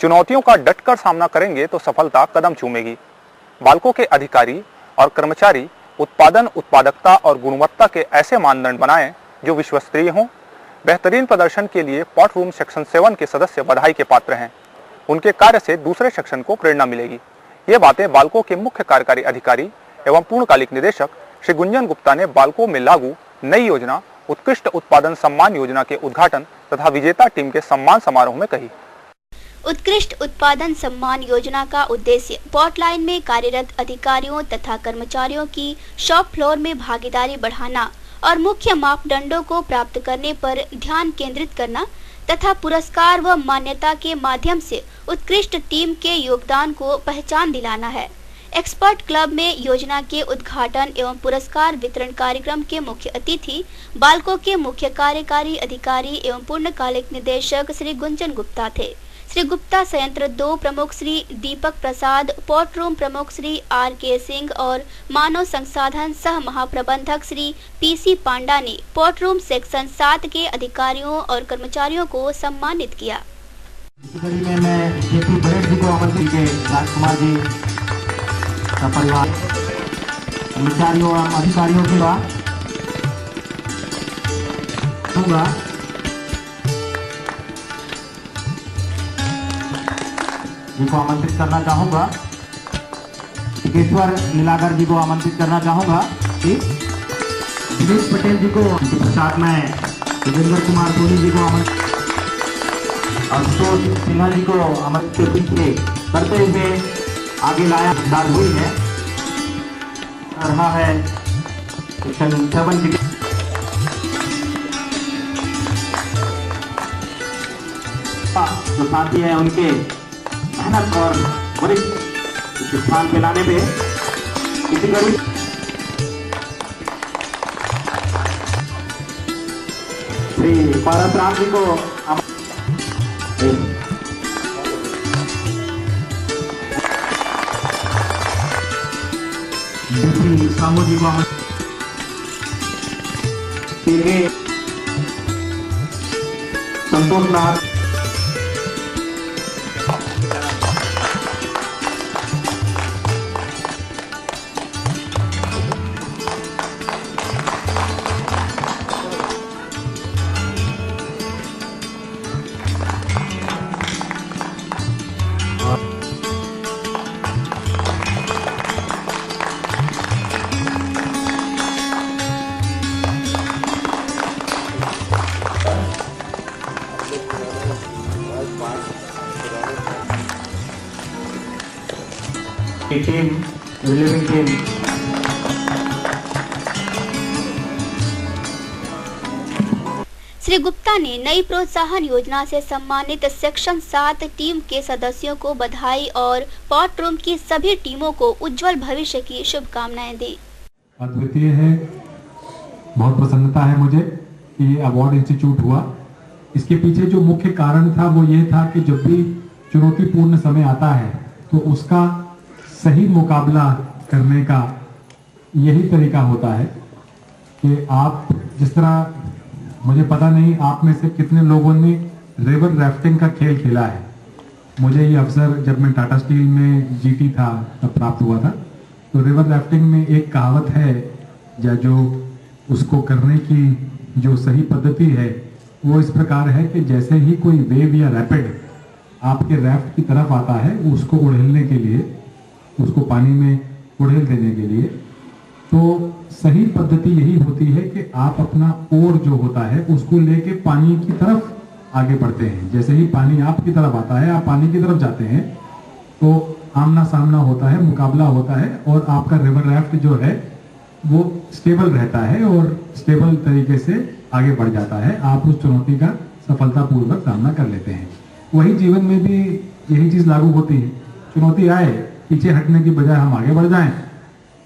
चुनौतियों का डटकर सामना करेंगे तो सफलता कदम चूमेगी। बाल्को के अधिकारी और कर्मचारी उत्पादन, उत्पादकता और गुणवत्ता के ऐसे मानदंड बनाएं जो विश्वस्तरीय हों। बेहतरीन प्रदर्शन के लिए पॉट रूम सेक्शन 7 के सदस्य बधाई के पात्र हैं। उनके कार्य से दूसरे सेक्शन को प्रेरणा मिलेगी। ये बातें बाल्को के मुख्य कार्यकारी अधिकारी एवं पूर्णकालिक निदेशक श्री गुंजन गुप्ता ने बाल्को में लागू नई योजना उत्कृष्ट उत्पादन सम्मान योजना के उद्घाटन तथा विजेता टीम के सम्मान समारोह में कही। उत्कृष्ट उत्पादन सम्मान योजना का उद्देश्य पॉट लाइन में कार्यरत अधिकारियों तथा कर्मचारियों की शॉप फ्लोर में भागीदारी बढ़ाना और मुख्य मापदंडों को प्राप्त करने पर ध्यान केंद्रित करना तथा पुरस्कार व मान्यता के माध्यम से उत्कृष्ट टीम के योगदान को पहचान दिलाना है। एक्सपर्ट क्लब में योजना के उद्घाटन एवं पुरस्कार वितरण कार्यक्रम के मुख्य अतिथि बाल्को के मुख्य कार्यकारी अधिकारी एवं पूर्णकालिक निदेशक श्री गुंजन गुप्ता थे। श्री गुप्ता संयंत्र 2 प्रमुख श्री दीपक प्रसाद, पॉट रूम प्रमुख श्री RK सिंह और मानव संसाधन सह महाप्रबंधक श्री PC पांडा ने पॉट रूम सेक्शन 7 के अधिकारियों और कर्मचारियों को सम्मानित किया। परिवार कर्मचारियों और अधिकारियों के बाद जी को आमंत्रित करना चाहूंगा। टिकेश्वर नीलागर जी को आमंत्रित करना चाहूंगा। दिनेश पटेल जी को साथ में योगेंद्र कुमार सोनी जी को आमंत्रित, अशोक सिन्हा जी को आमंत्रित करते हुए आगे लाया दाद हुई है। रहा है सेक्शन 7 की जो साथी हैं उनके मेहनत और वरिष्ठ स्थान पे लाने में किसी कभी श्री पारस राम जी को सामू जी को Santosh Nath team relieving team Shri Gupta ने नई प्रोत्साहन योजना से सम्मानित सेक्शन 7 टीम के सदस्यों को बधाई और पॉट रूम की सभी टीमों को उज्जवल भविष्य की शुभकामनाएं दी। अद्वितीय है, बहुत प्रसन्नता है मुझे कि ये अवार्ड इंस्टीट्यूट हुआ। इसके पीछे जो मुख्य कारण था वो ये था कि जब भी चुनौतीपूर्ण समय आता है तो उसका सही मुकाबला करने का यही तरीका होता है कि आप जिस तरह, मुझे पता नहीं आप में से कितने लोगों ने रिवर राफ्टिंग का खेल खेला है। मुझे ये अवसर जब मैं टाटा स्टील में GT था तब प्राप्त हुआ था। तो रिवर राफ्टिंग में एक कहावत है या जो उसको करने की जो सही पद्धति है वो इस प्रकार है कि जैसे ही कोई वेव या रैपिड आपके राफ्ट की तरफ आता है उसको उड़ेलने के लिए, उसको पानी में उड़ेल देने के लिए, तो सही पद्धति यही होती है कि आप अपना ओर जो होता है उसको लेके पानी की तरफ आगे बढ़ते हैं। जैसे ही पानी आपकी तरफ आता है, आप पानी की तरफ जाते हैं तो आमना सामना होता है, मुकाबला होता है और आपका रिवर राफ्ट जो है वो स्टेबल रहता है और स्टेबल तरीके से आगे बढ़ जाता है। आप उस चुनौती का सफलतापूर्वक सामना कर लेते हैं। वही जीवन में भी यही चीज लागू होती है। चुनौती आए, पीछे हटने की बजाय हम आगे बढ़ जाएं,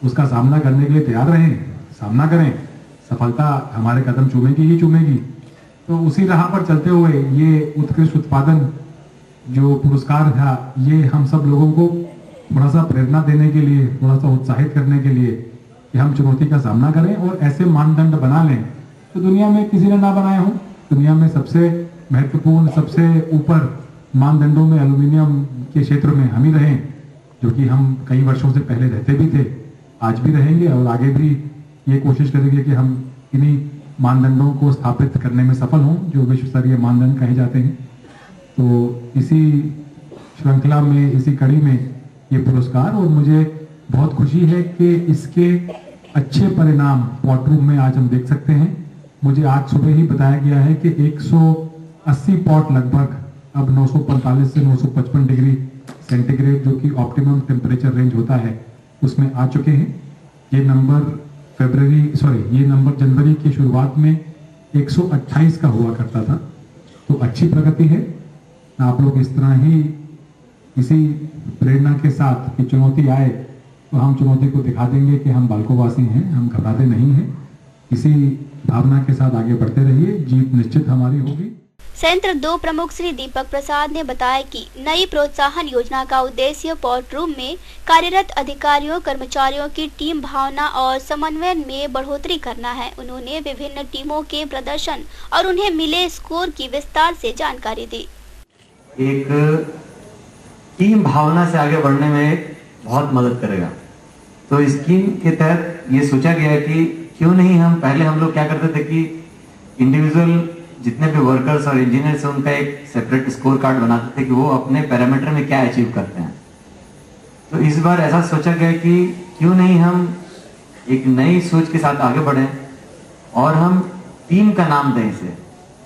उसका सामना करने के लिए तैयार रहें, सामना करें, सफलता हमारे कदम चूमेगी ही चूमेगी। तो उसी राह पर चलते हुए ये उत्कृष्ट उत्पादन जो पुरस्कार था, ये हम सब लोगों को थोड़ा सा प्रेरणा देने के लिए, थोड़ा सा उत्साहित करने के लिए कि हम चुनौती का सामना करें और ऐसे मानदंड बना लें तो दुनिया में किसी ने ना बनाए हो। दुनिया में सबसे महत्वपूर्ण, सबसे ऊपर मानदंडों में एल्युमिनियम के क्षेत्र में हम ही रहें, जो कि हम कई वर्षों से पहले रहते भी थे, आज भी रहेंगे और आगे भी ये कोशिश करेंगे कि हम इन्हीं मानदंडों को स्थापित करने में सफल हों जो विश्व स्तरीय मानदंड कहे जाते हैं। तो इसी श्रृंखला में, इसी कड़ी में ये पुरस्कार, और मुझे बहुत खुशी है कि इसके अच्छे परिणाम पॉट रूम में आज हम देख सकते हैं। मुझे आज सुबह ही बताया गया है कि 180 पॉट लगभग अब 945 से 955 डिग्री सेंटीग्रेड, जो कि ऑप्टिमम टेम्परेचर रेंज होता है, उसमें आ चुके हैं। ये नंबर जनवरी की शुरुआत में 128 का हुआ करता था, तो अच्छी प्रगति है। आप लोग इस तरह ही इसी प्रेरणा के साथ कि चुनौती आए तो हम चुनौती को दिखा देंगे कि हम बालकोवासी हैं, हम घबराते नहीं हैं। इसी भावना के साथ आगे बढ़ते रहिए, जीत निश्चित हमारी होगी। संयंत्र 2 प्रमुख श्री दीपक प्रसाद ने बताया कि नई प्रोत्साहन योजना का उद्देश्य पॉट रूम में कार्यरत अधिकारियों कर्मचारियों की टीम भावना और समन्वय में बढ़ोतरी करना है। उन्होंने विभिन्न टीमों के प्रदर्शन और उन्हें मिले स्कोर की विस्तार से जानकारी दी। एक टीम भावना से आगे बढ़ने में बहुत मदद करेगा। तो स्कीम के तहत ये सोचा गया है कि क्यों नहीं हम लोग क्या करते थे कि इंडिविजुअल जितने भी वर्कर्स और इंजीनियर्स हैं उनका एक सेपरेट स्कोर कार्ड बनाते थे कि वो अपने पैरामीटर में क्या अचीव करते हैं। तो इस बार ऐसा सोचा गया कि क्यों नहीं हम एक नई सोच के साथ आगे बढ़ें और हम टीम का नाम दें इसे,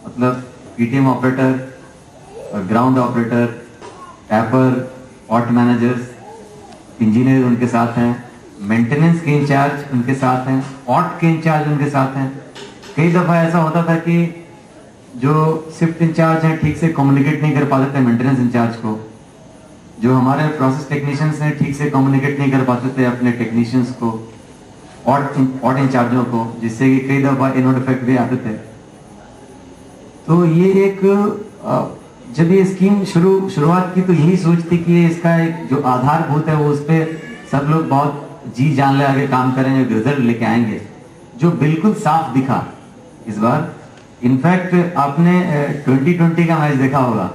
मतलब PTM operator, ground operator, tapper, pot managers, engineer उनके साथ हैं, मेंटेनेंस के इंचार्ज उनके साथ हैं, पॉट के इंचार्ज उनके साथ हैं। कई दफा ऐसा होता था कि जो शिफ्ट इंचार्ज हैं ठीक से कम्युनिकेट नहीं कर पाते थे मेंटेनेंस इंचार्ज को, जो हमारे प्रोसेस टेक्नीशियंस हैं ठीक से कम्युनिकेट नहीं कर पाते थे अपने टेक्नीशियंस को, पॉट इंचार्जों को, जिससे कि कई दफा इनवर्ट इफेक्ट भी आते थे। तो ये एक जब ये स्कीम शुरुआत की तो यही सोच थी कि इसका एक जो आधारभूत है वो उस पर सब लोग बहुत जी जान ले आगे काम करेंगे, रिजल्ट लेके आएंगे, जो बिल्कुल साफ दिखा इस बार। इनफैक्ट आपने 2020 का मैच देखा होगा,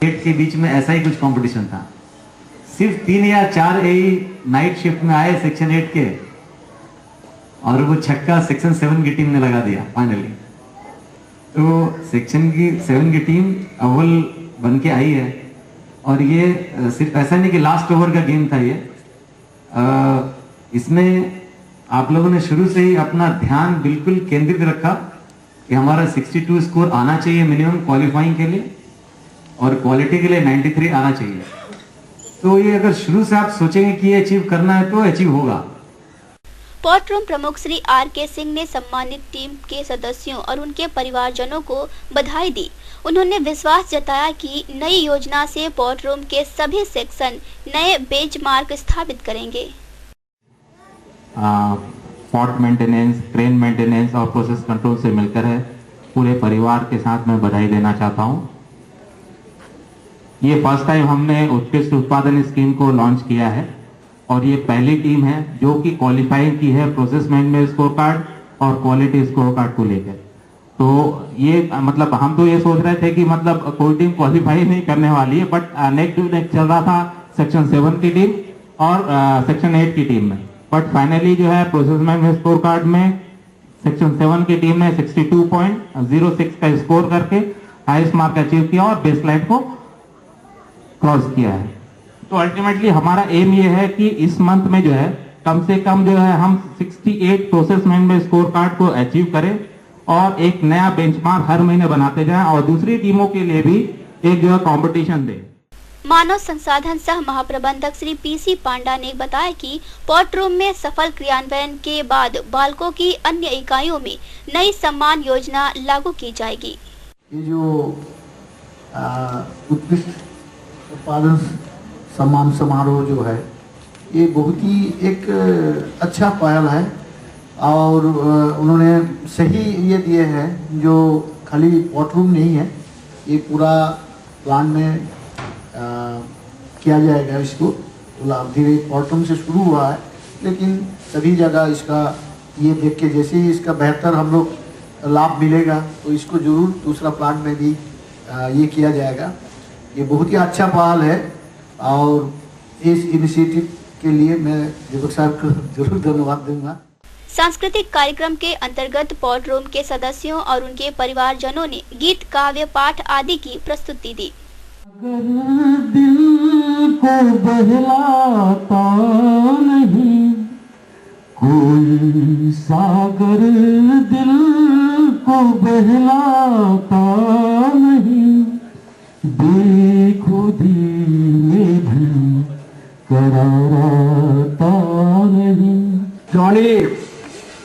8 के बीच में ऐसा ही कुछ कंपटीशन था। सिर्फ 3 या 4 एई नाइट शिफ्ट में आए सेक्शन 8 के, और वो छक्का सेक्शन 7 की टीम ने लगा दिया फाइनली। तो सेक्शन 7 की टीम अव्वल बन के आई है। और ये सिर्फ ऐसा नहीं कि लास्ट ओवर का गेम था ये, इसमें आप लोगों ने शुरू से ही अपना ध्यान बिल्कुल केंद्रित रखा कि हमारा 62 स्कोर आना चाहिए मिनिमम क्वालिफाइंग के लिए, और क्वालिटी के लिए 93 आना चाहिए। तो ये अगर शुरू से आप सोचेंगे कि ये अचीव करना है तो अचीव होगा। पॉट रूम प्रमुख श्री आर.के. सिंह ने सम्मानित टीम के सदस्यों और उनके परिवारजनों को बधाई दी। उन्होंने विश्वास जताया कि नई योजना से पॉट रूम के सभी सेक्शन नए बेंचमार्क स्थापित करेंगे। पॉट मेंटेनेंस, क्रेन मेंटेनेंस और प्रोसेस कंट्रोल से मिलकर है, पूरे परिवार के साथ मैं बधाई देना चाहता हूं। ये फर्स्ट टाइम हमने उत्कृष्ट उत्पादन स्कीम को लॉन्च किया है, और ये पहली टीम है जो कि क्वालिफाई की है प्रोसेस मैनेजमेंट स्कोर कार्ड और क्वालिटी स्कोर कार्ड को लेकर। तो ये मतलब हम तो ये सोच रहे थे कि मतलब कोई टीम क्वालिफाई नहीं करने वाली है, बट नेक टू नेक चल रहा था सेक्शन 7 की टीम और सेक्शन 8 की टीम में। बट फाइनली जो है प्रोसेस मैनेजमेंट स्कोर कार्ड में सेक्शन 7 की टीम ने 62.06 का स्कोर करके हाईएस्ट मार्क अचीव किया और बेसलाइन को क्रॉस किया है। तो अल्टीमेटली हमारा एम ये है कि इस मंथ में जो है कम से कम जो है हम 68 प्रोसेस मैनेजमेंट स्कोर कार्ड को अचीव करें और एक नया बेंचमार्क हर महीने बनाते जाएं, और दूसरी टीमों के लिए भी एक जो है कंपटीशन दें। मानव संसाधन सह महाप्रबंधक श्री पीसी पांडा ने बताया कि पॉट रूम में सफल क्रियान्वयन के बाद बालकों की अन्य इकाइयों में नई सम्मान योजना लागू की जाएगी। ये जो उत्कृष्ट उत्पादन सम्मान समारोह जो है, ये बहुत ही एक अच्छा पहल है, और उन्होंने सही ये दिए हैं, जो खाली पॉट रूम नहीं है, ये पूरा प्लान में किया जाएगा। इसको धीरे पॉट रूम से शुरू हुआ है, लेकिन सभी जगह इसका ये देख के जैसे ही इसका बेहतर हम लोग लाभ मिलेगा तो इसको जरूर दूसरा प्लान में भी ये किया जाएगा। ये बहुत ही अच्छा पहल है और इस इनिशिएटिव के लिए मैं दीपक साहब को जरूर धन्यवाद दूंगा। सांस्कृतिक कार्यक्रम के अंतर्गत पॉट रूम के सदस्यों और उनके परिवारजनों ने गीत, काव्य, पाठ आदि की प्रस्तुति दी। अगर दिल को बहलाता नहीं कोई सागर, दिल को बहलाता नहीं, बेखुदी में भी कराराता नहीं। जॉनी,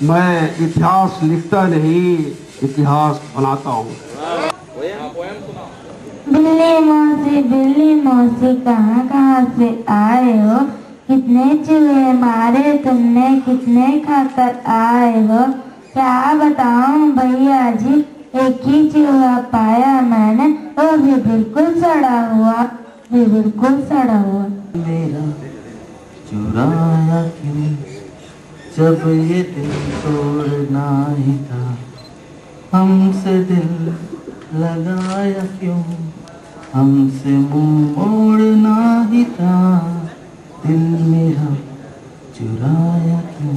मैं इतिहास लिखता नहीं, इतिहास बनाता हूँ। बिल्ली मौसी कहाँ कहाँ से आए हो, कितने चूहे मारे तुमने, कितने खाकर आए हो। क्या बताऊं भैया जी, एक ही चूहा पाया मैंने, वो भी बिल्कुल सड़ा हुआ, मेरा चुराया क्यों, जब ये दिल तोड़ना ही था, हमसे दिल लगाया क्यों, हमसे मुंह मोड़ना ही था, दिल मेरा चुराया क्यों।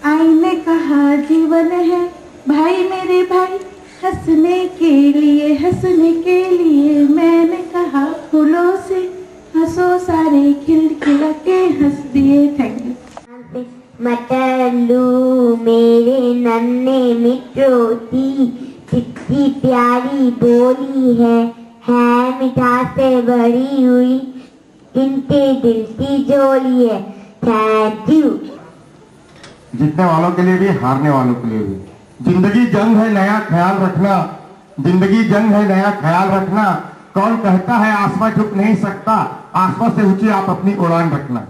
आई ने कहा जीवन है भाई मेरे भाई, हंसने के लिए मैंने कहा फूलों से हंसो सारे, खिलखिला के हंस दिए। Thank you. मटर लू मेरे नन्हे मित्रों की कितनी प्यारी बोली है मिठास से भरी हुई इनके दिल की झोली है। Thank you. जीतने वालों के लिए भी, हारने वालों के लिए भी। जिंदगी जंग है, नया ख्याल रखना। जिंदगी जंग है, नया ख्याल रखना। कौन कहता है आसमां झुक नहीं सकता, आसमां से ऊंची आप अपनी उड़ान रखना।